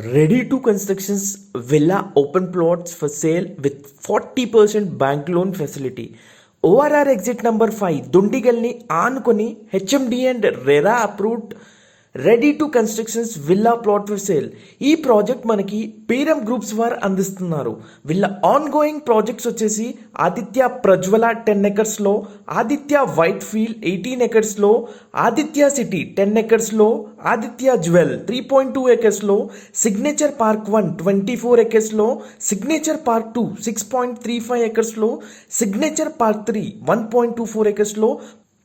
Ready to constructions villa open plots for sale with 40% bank loan facility. ORR exit number 5 దుండిగల్ని ఆనుకొని HMD and RERA approved ready to constructions villa plot for sale. ఈ project మనకి Peeram groups వారు అందిస్తున్నారు. వీళ్ళ on going projects వచ్చేసి ఆదిత్య ప్రజ్వల 10 ఎకర్స్లో, Aditya Whitefield 18 ఎకర్స్లో, Aditya city 10 ఎకర్స్లో, ఆదిత్య జ్యువెల్ 3.2 ఎకర్స్లో, సిగ్నేచర్ పార్క్ 1 24 ఎకర్స్లో, సిగ్నేచర్ పార్క్ 2 6.35 ఎకర్స్లో, సిగ్నేచర్ పార్క్ 3 1.24 ఎకర్స్లో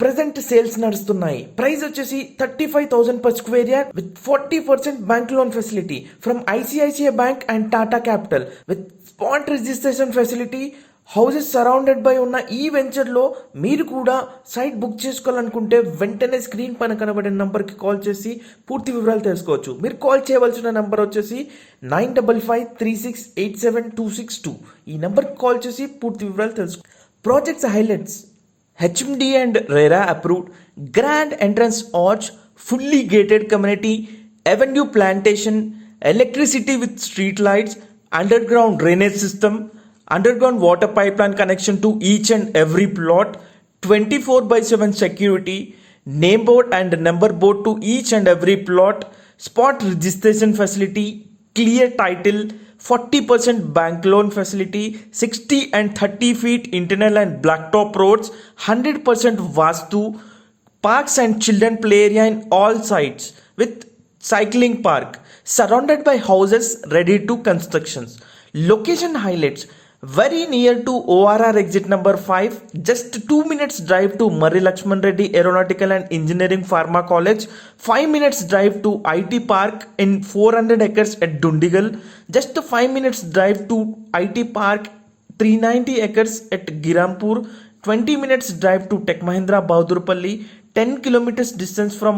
ప్రెసెంట్ సేల్స్ నడుస్తున్నాయి. ప్రైస్ వచ్చేసి 35,000 per square yard with 40% bank loan facility from ICICI Bank and Tata Capital with spot registration facility. Houses surrounded by ఉన్న ఈ వెంచర్లో మీరు కూడా సైట్ బుక్ చేసుకోవాలనుకుంటే వెంటనే స్క్రీన్ పైన కనబడే నెంబర్కి కాల్ చేసి పూర్తి వివరాలు తెలుసుకోవచ్చు. మీరు కాల్ చేయవలసిన నెంబర్ వచ్చేసి 9553687262. ఈ నెంబర్కి కాల్ చేసి పూర్తి వివరాలు తెలుసుకో. Projects highlights: HMD and RERA approved, grand entrance arch, fully gated community, avenue plantation, electricity with street lights, underground drainage system, underground water pipeline connection to each and every plot, 24/7 security, name board and number board to each and every plot, spot registration facility, clear title, 40% bank loan facility, 60 and 30 feet internal and blacktop roads, 100% Vastu, parks and children play area in all sites with cycling park, surrounded by houses ready to constructions. Location highlights: very near to ORR exit number 5, just 2 minutes drive to Murray Lakshman Reddy Aeronautical and Engineering Pharma College, 5 minutes drive to IT Park in 400 acres at Dundigal, just 5 minutes drive to IT Park 390 acres at Girampur, 20 minutes drive to Tech Mahindra Bahadurpalli, 10 kilometers distance from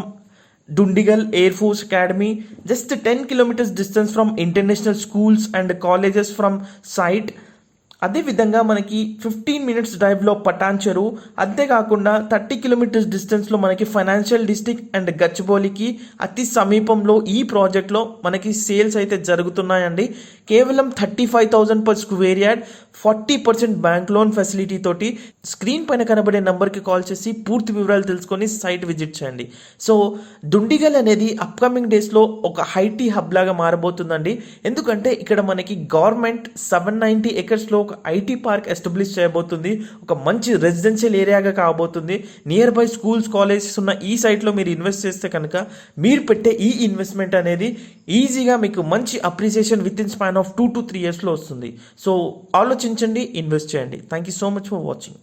Dundigal Air Force Academy, just 10 kilometers distance from international schools and colleges from site. అదేవిధంగా మనకి 15 minutes డ్రైవ్లో పటాన్చెరు, అంతేకాకుండా 30 kilometres డిస్టెన్స్లో మనకి financial district and గచ్చిబౌలికి అతి సమీపంలో ఈ ప్రాజెక్ట్లో మనకి సేల్స్ అయితే జరుగుతున్నాయండి. కేవలం 35,000 per square yard, 40% bank loan facility తోటి. స్క్రీన్ పైన కనబడే నెంబర్కి కాల్ చేసి పూర్తి వివరాలు తెలుసుకొని సైట్ విజిట్ చేయండి. సో దుండిగల్ అనేది అప్కమింగ్ డేస్లో ఒక హైటీ హబ్ లాగా మారబోతుందండి. ఎందుకంటే ఇక్కడ మనకి గవర్నమెంట్ 790 ఎకర్స్లో ఒక ఐటీ పార్క్ ఎస్టాబ్లిష్ చేయబోతుంది. ఒక మంచి రెసిడెన్షియల్ ఏరియాగా కాబోతుంది. నియర్ బై స్కూల్స్, కాలేజెస్ ఉన్న ఈ సైట్లో మీరు ఇన్వెస్ట్ చేస్తే కనుక మీరు పెట్టే ఈ ఇన్వెస్ట్మెంట్ అనేది ఈజీగా మీకు మంచి appreciation with in span of 2 to 3 yearsలో వస్తుంది. సో ఆలోచించండి, ఇన్వెస్ట్ చేయండి. Thank you so much for watching.